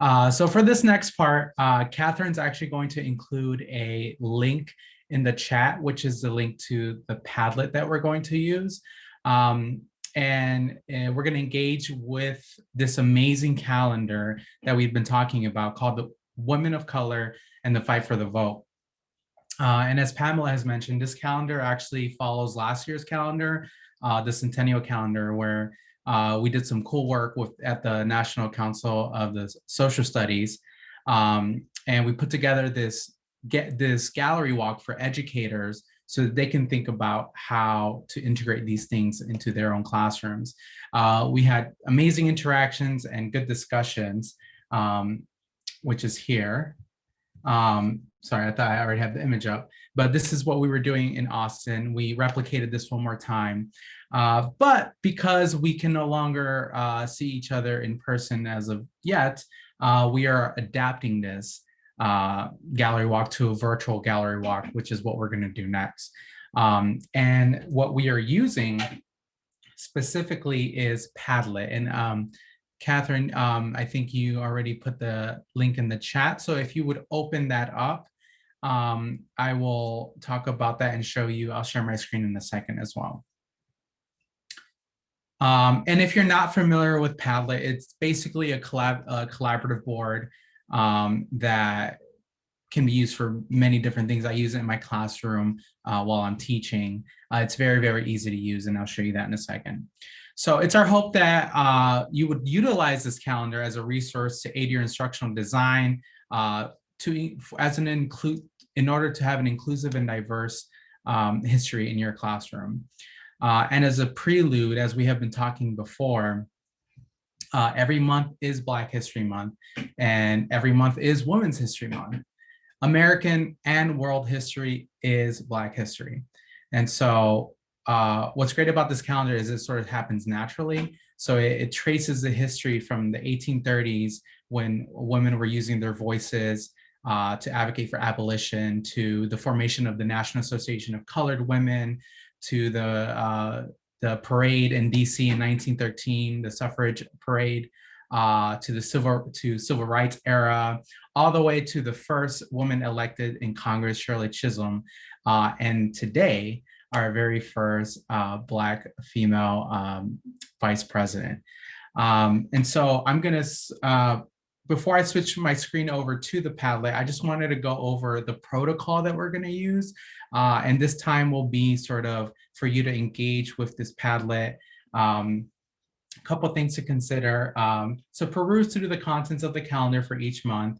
So for this next part, Catherine's actually going to include a link in the chat, which is the link to the Padlet that we're going to use. And we're going to engage with this amazing calendar that we've been talking about called the Women of Color and the Fight for the Vote. And as Pamela has mentioned, this calendar actually follows last year's calendar, the Centennial Calendar, where we did some cool work at the National Council of the Social Studies. And we put together this gallery walk for educators so that they can think about how to integrate these things into their own classrooms. We had amazing interactions and good discussions, which is here. Sorry, I thought I already had the image up, but this is what we were doing in Austin. We replicated this one more time. But because we can no longer see each other in person as of yet, we are adapting this gallery walk to a virtual gallery walk, which is what we're going to do next. And what we are using specifically is Padlet. And Catherine, I think you already put the link in the chat. So if you would open that up, I will talk about that and show you. I'll share my screen in a second as well. And if you're not familiar with Padlet, it's basically a collaborative board that can be used for many different things. I use it in my classroom while I'm teaching. It's very, very easy to use, and I'll show you that in a second. So it's our hope that you would utilize this calendar as a resource to aid your instructional design in order to have an inclusive and diverse history in your classroom. And as a prelude, as we have been talking before, every month is Black History Month, and every month is Women's History Month. American and world history is Black history. And so what's great about this calendar is it sort of happens naturally. So it traces the history from the 1830s when women were using their voices to advocate for abolition, to the formation of the National Association of Colored Women, to the parade in DC in 1913, the suffrage parade, to the civil rights era, all the way to the first woman elected in Congress, Shirley Chisholm, and today, our very first Black female vice president. And so I'm gonna, before I switch my screen over to the Padlet, I just wanted to go over the protocol that we're gonna use. And this time will be sort of for you to engage with this Padlet. A couple of things to consider. So peruse through the contents of the calendar for each month.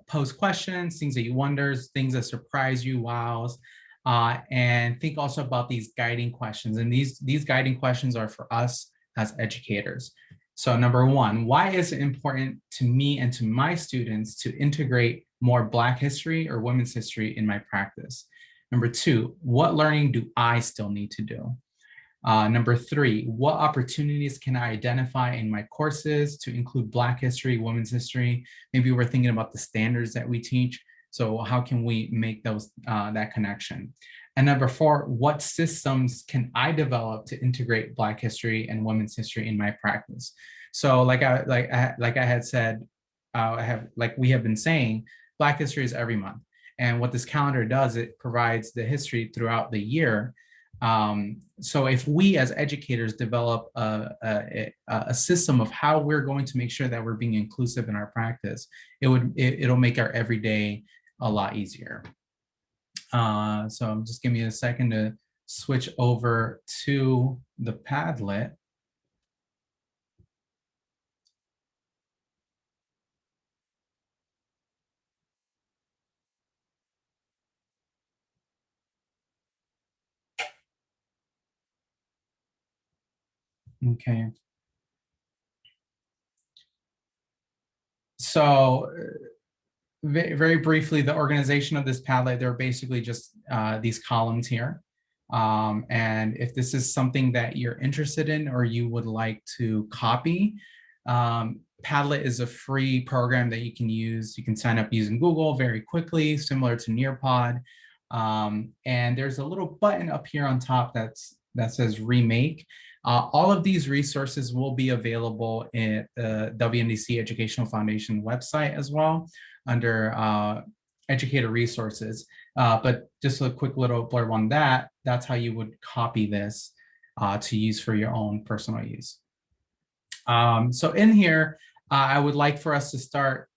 Post questions, things that you wonder, things that surprise you, wows. And think also about these guiding questions. And these guiding questions are for us as educators. So number one, why is it important to me and to my students to integrate more Black history or women's history in my practice? Number two, what learning do I still need to do? Number three, what opportunities can I identify in my courses to include Black history, women's history? Maybe we're thinking about the standards that we teach. So how can we make those that connection? And number four, what systems can I develop to integrate Black history and women's history in my practice? So like I had said, we have been saying, Black history is every month. And what this calendar does, it provides the history throughout the year. So if we as educators develop a system of how we're going to make sure that we're being inclusive in our practice, it'll make our everyday a lot easier. So just give me a second to switch over to the Padlet. Okay. So very briefly, the organization of this Padlet, they're basically just these columns here. And if this is something that you're interested in or you would like to copy, Padlet is a free program that you can use. You can sign up using Google very quickly, similar to Nearpod. And there's a little button up here on top that says remake. All of these resources will be available at the WNDC Educational Foundation website as well under educator resources. But just a quick little blurb on that, that's how you would copy this to use for your own personal use. So in here, I would like for us to start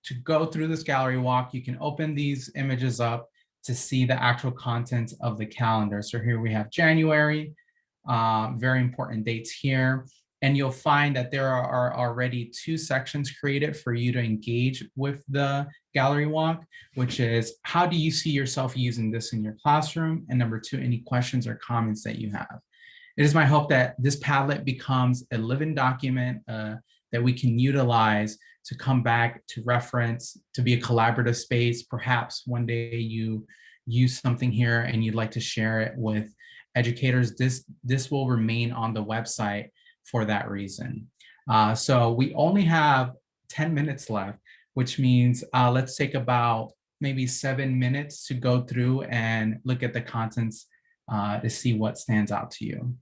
to go through this gallery walk. You can open these images up to see the actual contents of the calendar. So here we have January, very important dates here. And you'll find that there are already 2 sections created for you to engage with the gallery walk, which is how do you see yourself using this in your classroom? And number 2, any questions or comments that you have. It is my hope that this Padlet becomes a living document that we can utilize to come back to reference, to be a collaborative space. Perhaps one day you use something here and you'd like to share it with educators. This will remain on the website for that reason. So we only have 10 minutes left, which means let's take about maybe 7 minutes to go through and look at the contents to see what stands out to you.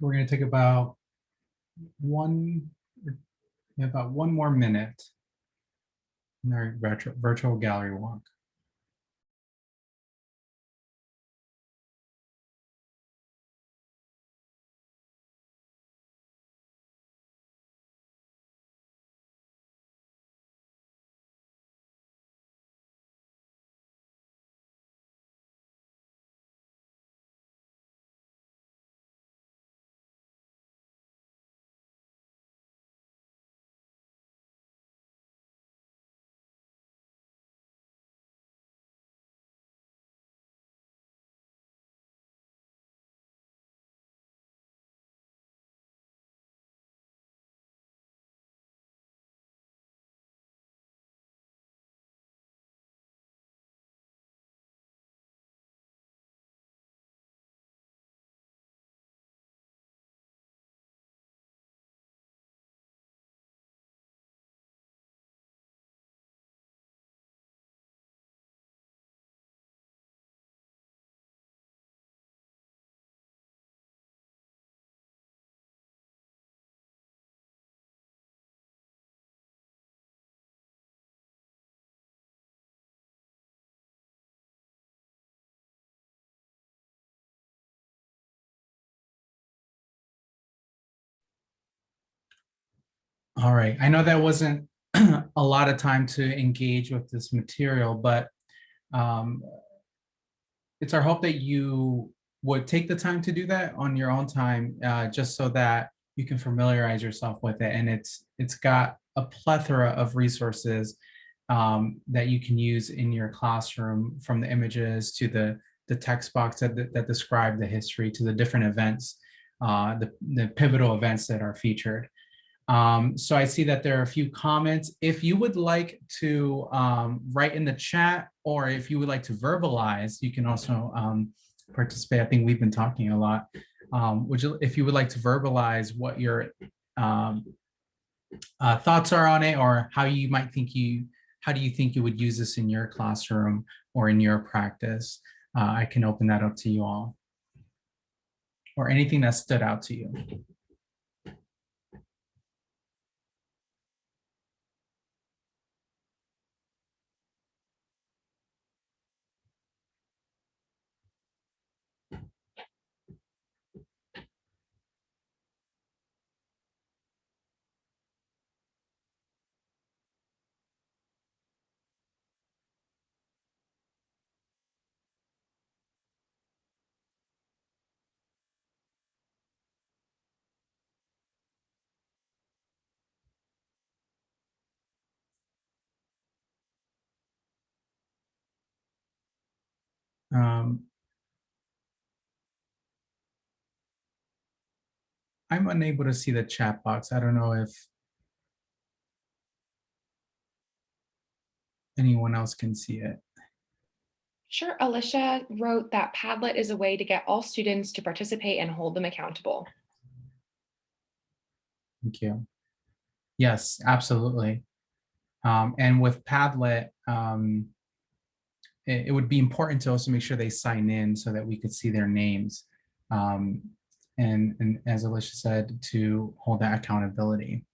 We're going to take about one more minute in our virtual gallery walk. All right, I know that wasn't a lot of time to engage with this material, but um, it's our hope that you would take the time to do that on your own time, just so that you can familiarize yourself with it. And it's got a plethora of resources that you can use in your classroom, from the images to the text box that describe the history, to the different events, the pivotal events that are featured. So I see that there are a few comments. If you would like to write in the chat, or if you would like to verbalize, you can also participate. I think we've been talking a lot. If you would like to verbalize what your thoughts are on it, or how do you think you would use this in your classroom or in your practice, I can open that up to you all. Or anything that stood out to you. Um, I'm unable to see the chat box. I don't know if anyone else can see it. Sure. Alicia wrote that Padlet is a way to get all students to participate and hold them accountable. Thank you. Yes, absolutely. And with Padlet, it would be important to also make sure they sign in so that we could see their names. Um, and as Alicia said, to hold that accountability.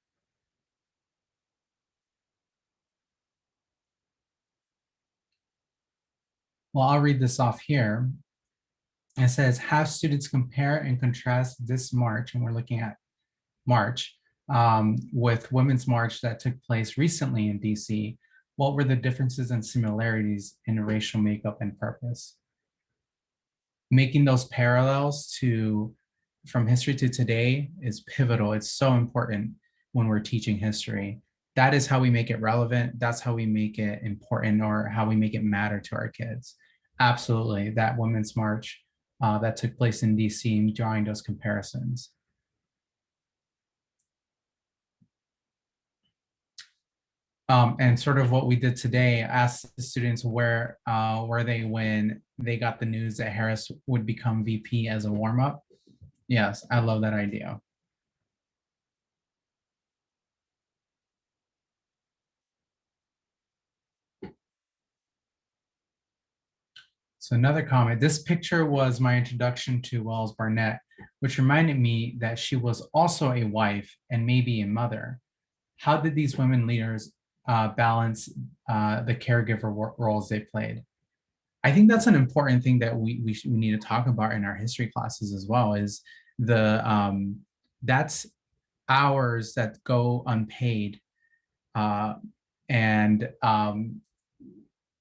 Well, I'll read this off here. It says, have students compare and contrast this March, and we're looking at March, with Women's March that took place recently in DC. What were the differences and similarities in racial makeup and purpose? Making those parallels from history to today is pivotal. It's so important when we're teaching history. That is how we make it relevant. That's how we make it important, or how we make it matter to our kids. Absolutely, that Women's March that took place in DC, drawing those comparisons. And sort of what we did today, asked the students where were they when they got the news that Harris would become VP as a warm-up. Yes, I love that idea. So another comment, this picture was my introduction to Wells Barnett, which reminded me that she was also a wife and maybe a mother. How did these women leaders balance the caregiver roles they played? I think that's an important thing that we need to talk about in our history classes as well, is the that's hours that go unpaid. And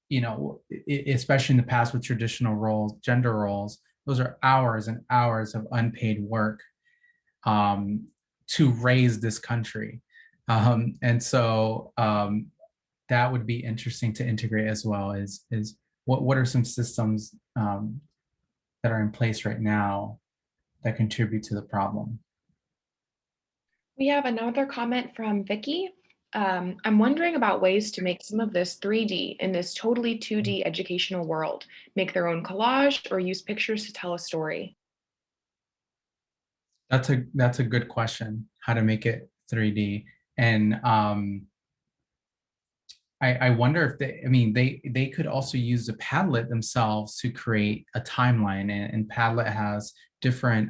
you know, especially in the past with traditional roles, gender roles, those are hours and hours of unpaid work to raise this country. And so that would be interesting to integrate as well, is what are some systems that are in place right now that contribute to the problem? We have another comment from Vicky. I'm wondering about ways to make some of this 3D in this totally 2D educational world. Make their own collage or use pictures to tell a story. That's a good question, how to make it 3D. And I wonder if they, I mean, they could also use the Padlet themselves to create a timeline, and Padlet has different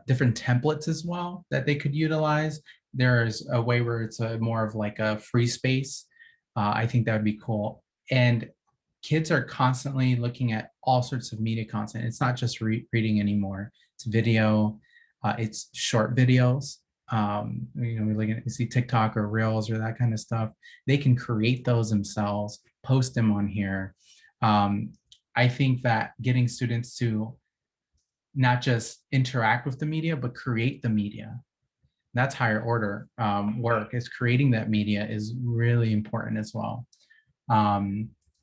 different templates as well that they could utilize. There's a way where it's a more of like a free space. I think that would be cool. And kids are constantly looking at all sorts of media content. It's not just reading anymore. It's video, it's short videos. You know, we look at, you see TikTok or Reels or that kind of stuff. They can create those themselves, post them on here. I think that getting students to not just interact with the media, but create the media. That's higher order work, is creating that media is really important as well.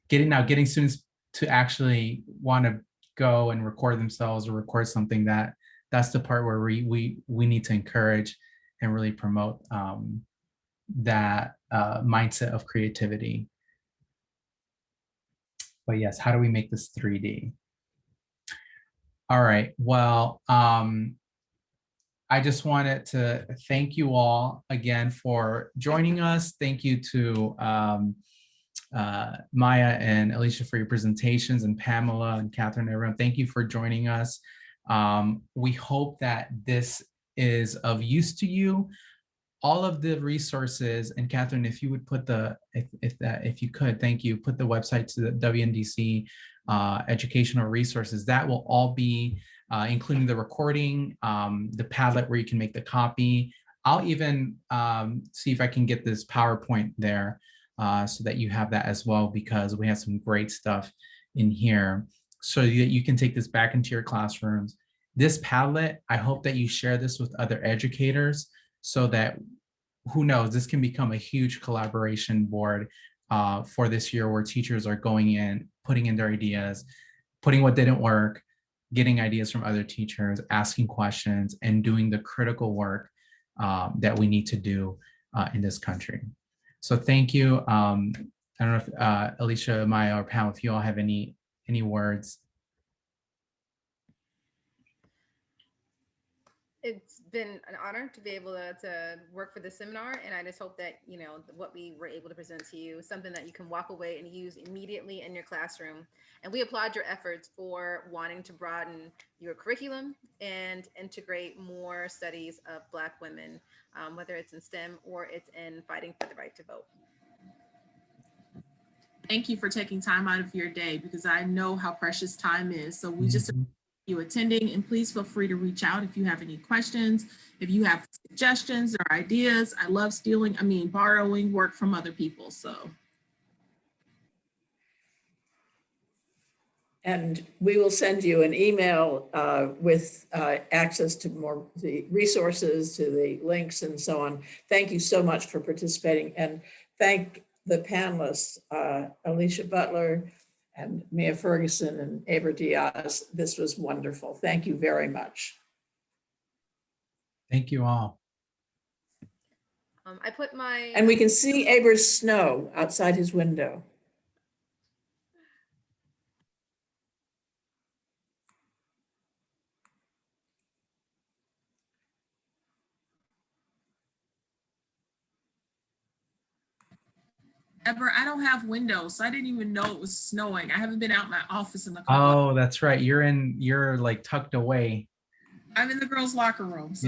Getting students to actually want to go and record themselves or record something, that's the part where we need to encourage and really promote that mindset of creativity. But yes, how do we make this 3D? All right, well, I just wanted to thank you all again for joining us. Thank you to Maya and Alicia for your presentations, and Pamela and Catherine, everyone. Thank you for joining us. We hope that this is of use to you. All of the resources, and Catherine, if you would put the, if you could, thank you, put the website to the WNDC educational resources, that will all be including the recording, the Padlet where you can make the copy. I'll even see if I can get this PowerPoint there so that you have that as well, because we have some great stuff in here so that you can take this back into your classrooms. This Padlet, I hope that you share this with other educators so that, who knows, this can become a huge collaboration board for this year, where teachers are going in, putting in their ideas, putting what didn't work, getting ideas from other teachers, asking questions, and doing the critical work that we need to do in this country. So thank you. I don't know if Alicia, Maya, or Pam, if you all have any words. It's been an honor to be able to work for this seminar, and I just hope that, you know, what we were able to present to you is something that you can walk away and use immediately in your classroom. And we applaud your efforts for wanting to broaden your curriculum and integrate more studies of Black women, whether it's in STEM or it's in fighting for the right to vote. Thank you for taking time out of your day, because I know how precious time is. So we just you attending, and please feel free to reach out if you have any questions, if you have suggestions or ideas. I love borrowing work from other people. So. And we will send you an email with access to more the resources, to the links and so on. Thank you so much for participating, and thank the panelists, Alicia Butler and Mia Ferguson and Aber Diaz. This was wonderful. Thank you very much. Thank you all. I put my... And we can see Aber's snow outside his window. Ever, I don't have windows, so I didn't even know it was snowing. I haven't been out my office in a couple of, Oh, that's right. You're like tucked away. I'm in the girls' locker room. So